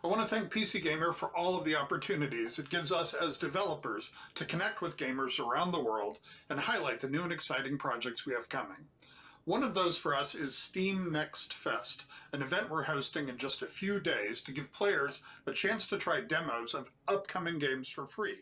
I want to thank PC Gamer for all of the opportunities it gives us as developers to connect with gamers around the world and highlight the new and exciting projects we have coming. One of those for us is Steam Next Fest, an event we're hosting in just a few days to give players a chance to try demos of upcoming games for free.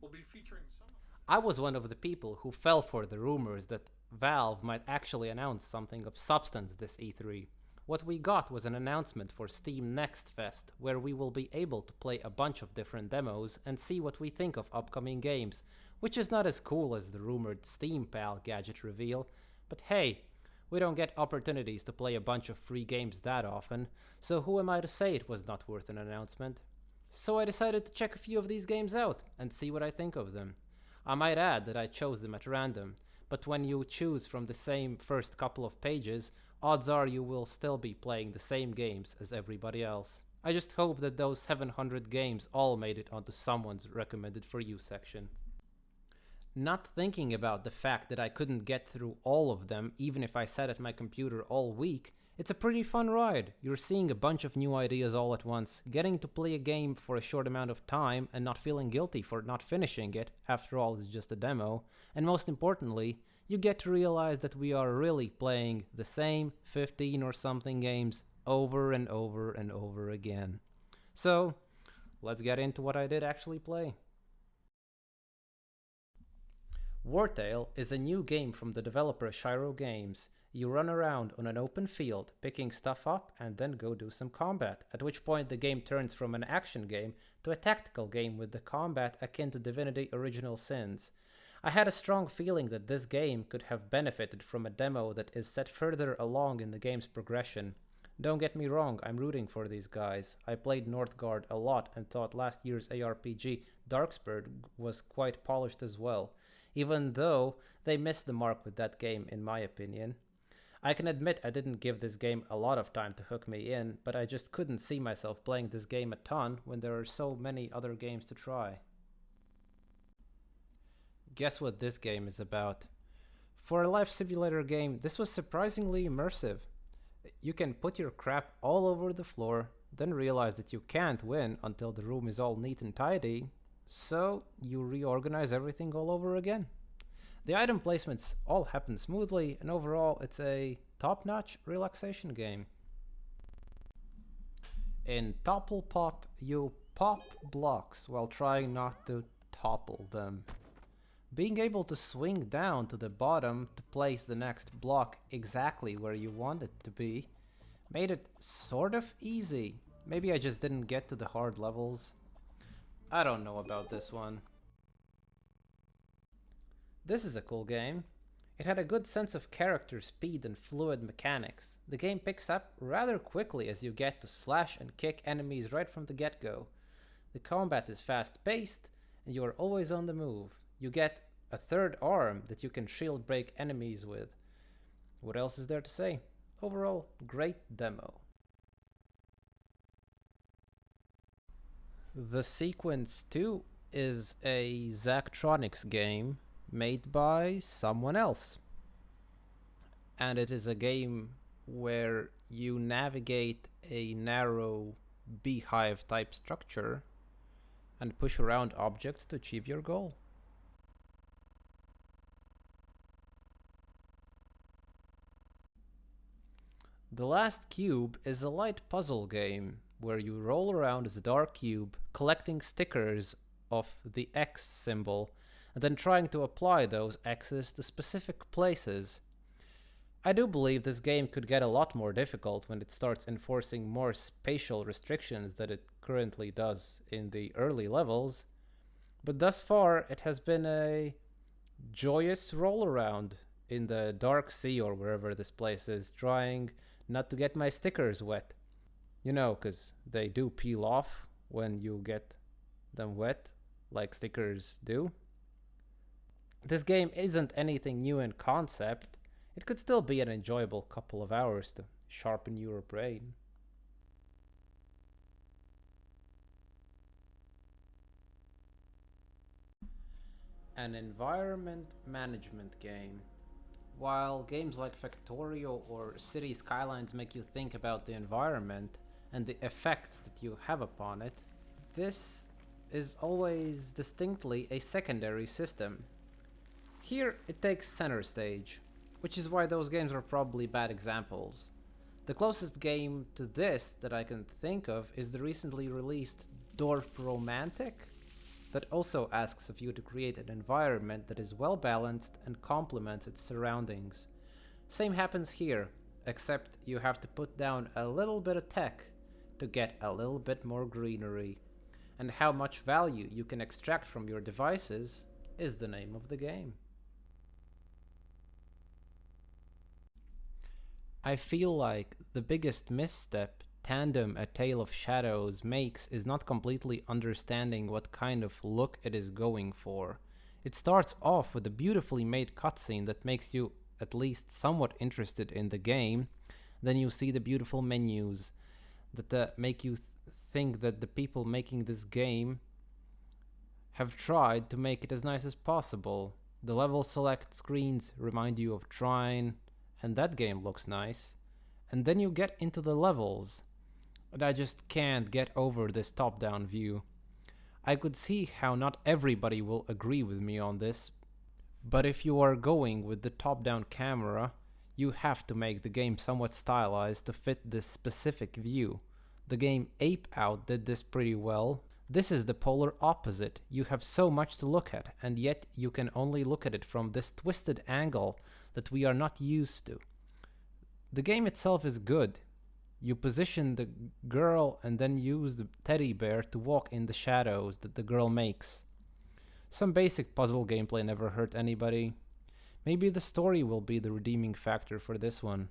We'll be featuring some. I was one of the people who fell for the rumors that Valve might actually announce something of substance this E3. What we got was an announcement for Steam Next Fest, where we will be able to play a bunch of different demos and see what we think of upcoming games, which is not as cool as the rumored Steam Pal gadget reveal, but hey, we don't get opportunities to play a bunch of free games that often, so who am I to say it was not worth an announcement? So I decided to check a few of these games out and see what I think of them. I might add that I chose them at random, but when you choose from the same first couple of pages, odds are you will still be playing the same games as everybody else. I just hope that those 700 games all made it onto someone's recommended for you section. Not thinking about the fact that I couldn't get through all of them even if I sat at my computer all week, it's a pretty fun ride. You're seeing a bunch of new ideas all at once, getting to play a game for a short amount of time and not feeling guilty for not finishing it, after all it's just a demo, and most importantly, you get to realize that we are really playing the same 15 or something games over and over and over again. So, let's get into what I did actually play. Wartale is a new game from the developer Shiro Games. You run around on an open field, picking stuff up and then go do some combat, at which point the game turns from an action game to a tactical game with the combat akin to Divinity Original Sins. I had a strong feeling that this game could have benefited from a demo that is set further along in the game's progression. Don't get me wrong, I'm rooting for these guys. I played Northgard a lot and thought last year's ARPG Darkspurred was quite polished as well, even though they missed the mark with that game in my opinion. I can admit I didn't give this game a lot of time to hook me in, but I just couldn't see myself playing this game a ton when there are so many other games to try. Guess what this game is about? For a life simulator game, this was surprisingly immersive. You can put your crap all over the floor, then realize that you can't win until the room is all neat and tidy, so you reorganize everything all over again. The item placements all happen smoothly, and overall it's a top-notch relaxation game. In Topple Pop, you pop blocks while trying not to topple them. Being able to swing down to the bottom to place the next block exactly where you want it to be made it sort of easy. Maybe I just didn't get to the hard levels. I don't know about this one. This is a cool game. It had a good sense of character speed and fluid mechanics. The game picks up rather quickly as you get to slash and kick enemies right from the get-go. The combat is fast-paced and you are always on the move. You get a third arm that you can shield break enemies with. What else is there to say? Overall, great demo. The Sequence 2 is a Zachtronics game made by someone else. And it is a game where you navigate a narrow beehive type structure and push around objects to achieve your goal. The Last Cube is a light puzzle game where you roll around as a dark cube, collecting stickers of the X symbol, and then trying to apply those X's to specific places. I do believe this game could get a lot more difficult when it starts enforcing more spatial restrictions than it currently does in the early levels, but thus far it has been a joyous roll around in the dark sea or wherever this place is, trying not to get my stickers wet. You know, because they do peel off when you get them wet, like stickers do. This game isn't anything new in concept. It could still be an enjoyable couple of hours to sharpen your brain. An environment management game. While games like Factorio or City Skylines make you think about the environment and the effects that you have upon it, this is always distinctly a secondary system. Here it takes center stage, which is why those games are probably bad examples. The closest game to this that I can think of is the recently released Dorf Romantic, that also asks of you to create an environment that is well balanced and complements its surroundings. Same happens here, except you have to put down a little bit of tech to get a little bit more greenery. And how much value you can extract from your devices is the name of the game. I feel like the biggest misstep Tandem A Tale of Shadows makes is not completely understanding what kind of look it is going for. It starts off with a beautifully made cutscene that makes you at least somewhat interested in the game. Then you see the beautiful menus that make you think that the people making this game have tried to make it as nice as possible. The level select screens remind you of Trine, and that game looks nice. And then you get into the levels, and I just can't get over this top-down view. I could see how not everybody will agree with me on this, but if you are going with the top-down camera, you have to make the game somewhat stylized to fit this specific view. The game Ape Out did this pretty well. This is the polar opposite. You have so much to look at, and yet you can only look at it from this twisted angle that we are not used to. The game itself is good. You position the girl and then use the teddy bear to walk in the shadows that the girl makes. Some basic puzzle gameplay never hurt anybody. Maybe the story will be the redeeming factor for this one.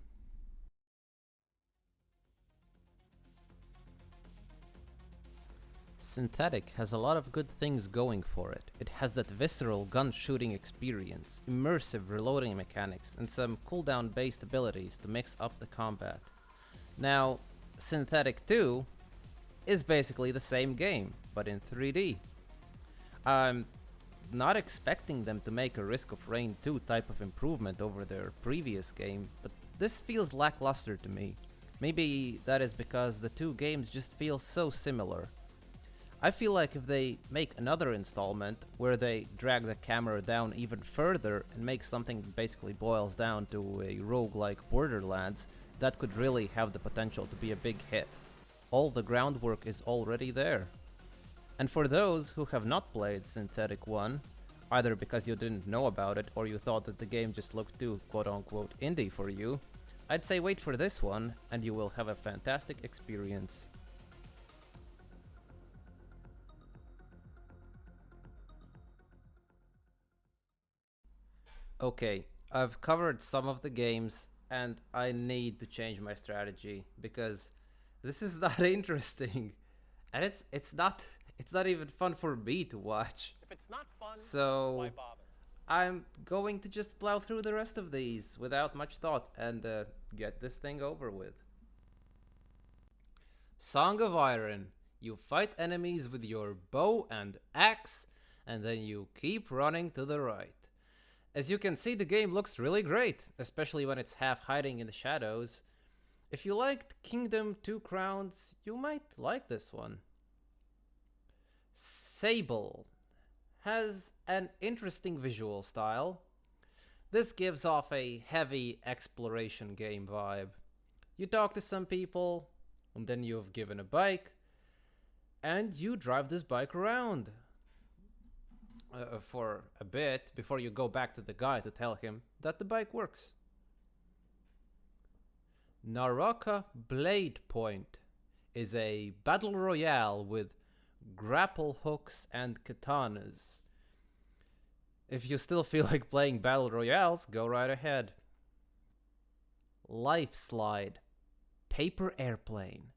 Synthetic has a lot of good things going for it. It has that visceral gun shooting experience, immersive reloading mechanics, and some cooldown based abilities to mix up the combat. Now, Synthetic 2 is basically the same game, but in 3D. I'm not expecting them to make a Risk of Rain 2 type of improvement over their previous game, but this feels lackluster to me. Maybe that is because the two games just feel so similar. I feel like if they make another installment where they drag the camera down even further and make something that basically boils down to a roguelike Borderlands, that could really have the potential to be a big hit. All the groundwork is already there. And for those who have not played Synthetic 1, either because you didn't know about it or you thought that the game just looked too quote-unquote indie for you, I'd say wait for this one and you will have a fantastic experience. Okay, I've covered some of the games and I need to change my strategy because this is not interesting. And it's not even fun for me to watch. If it's not fun, So why bother? I'm going to just plow through the rest of these without much thought and get this thing over with. Song of Iron. You fight enemies with your bow and axe, and then you keep running to the right. As you can see, the game looks really great, especially when it's half hiding in the shadows. If you liked Kingdom 2 Crowns, you might like this one. Sable has an interesting visual style. This gives off a heavy exploration game vibe. You talk to some people, and then you've given a bike, and you drive this bike around for a bit before you go back to the guy to tell him that the bike works. Naraka Blade Point is a battle royale with grapple hooks and katanas. If you still feel like playing battle royales, go right ahead. Life Slide. Paper airplane.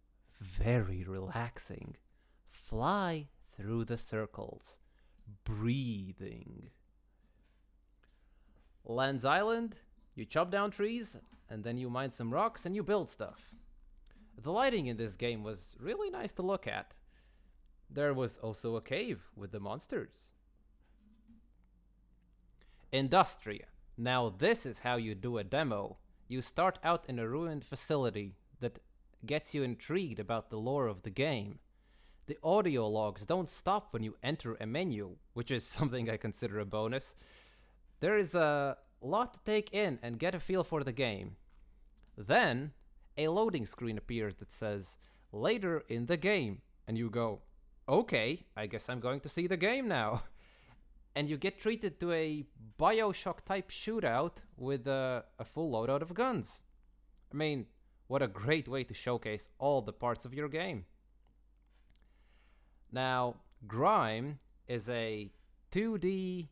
Very relaxing. Fly through the circles. Breathing. Lands Island. You chop down trees, and then you mine some rocks and you build stuff. The lighting in this game was really nice to look at. There was also a cave with the monsters. Industria. Now this is how you do a demo. You start out in a ruined facility that gets you intrigued about the lore of the game. The audio logs don't stop when you enter a menu, which is something I consider a bonus. There is a lot to take in and get a feel for the game. Then, a loading screen appears that says, "Later in the game," and you go, "Okay, I guess I'm going to see the game now." And you get treated to a Bioshock-type shootout with a full loadout of guns. I mean, what a great way to showcase all the parts of your game. Now, Grime is a 2D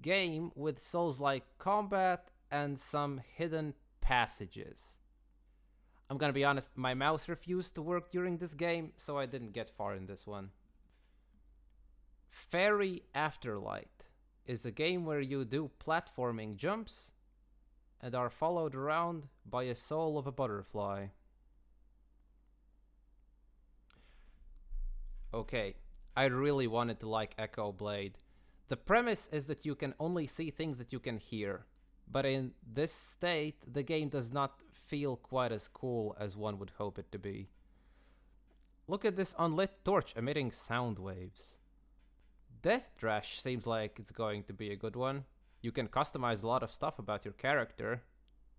game with Souls-like combat and some hidden passages. I'm gonna be honest, my mouse refused to work during this game, so I didn't get far in this one. Fairy Afterlight is a game where you do platforming jumps and are followed around by a soul of a butterfly. Okay, I really wanted to like Echo Blade. The premise is that you can only see things that you can hear, but in this state, the game does not feel quite as cool as one would hope it to be. Look at this unlit torch emitting sound waves. Death Trash seems like it's going to be a good one. You can customize a lot of stuff about your character,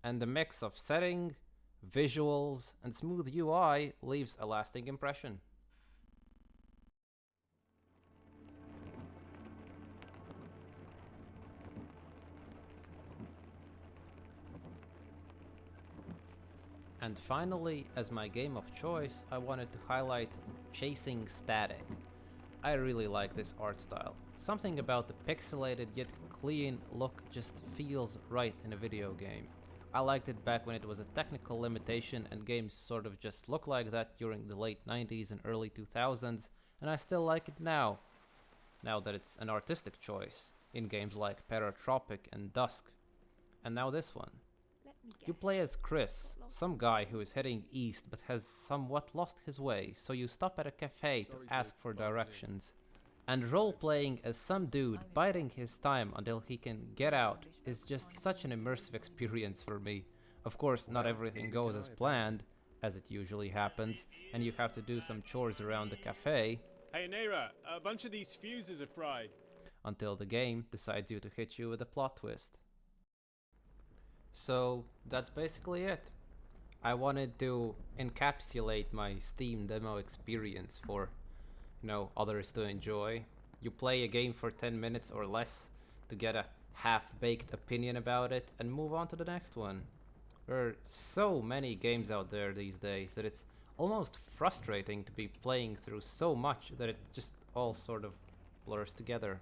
and the mix of setting, visuals, and smooth UI leaves a lasting impression. And finally, as my game of choice, I wanted to highlight Chasing Static. I really like this art style. Something about the pixelated yet clean look just feels right in a video game. I liked it back when it was a technical limitation and games sort of just look like that during the late 90s and early 2000s, and I still like it now that it's an artistic choice in games like Paratropic and Dusk. And now this one. You play as Chris, some guy who is heading east but has somewhat lost his way, so you stop at a cafe to ask for directions. And role-playing as some dude biding his time until he can get out is just such an immersive experience for me. Of course, not everything goes as planned, as it usually happens, and you have to do some chores around the cafe. Hey Naira, a bunch of these fuses are fried. Until the game decides to hit you with a plot twist. So that's basically it. I wanted to encapsulate my Steam demo experience for, others to enjoy. You play a game for 10 minutes or less to get a half-baked opinion about it and move on to the next one. There are so many games out there these days that it's almost frustrating to be playing through so much that it just all sort of blurs together.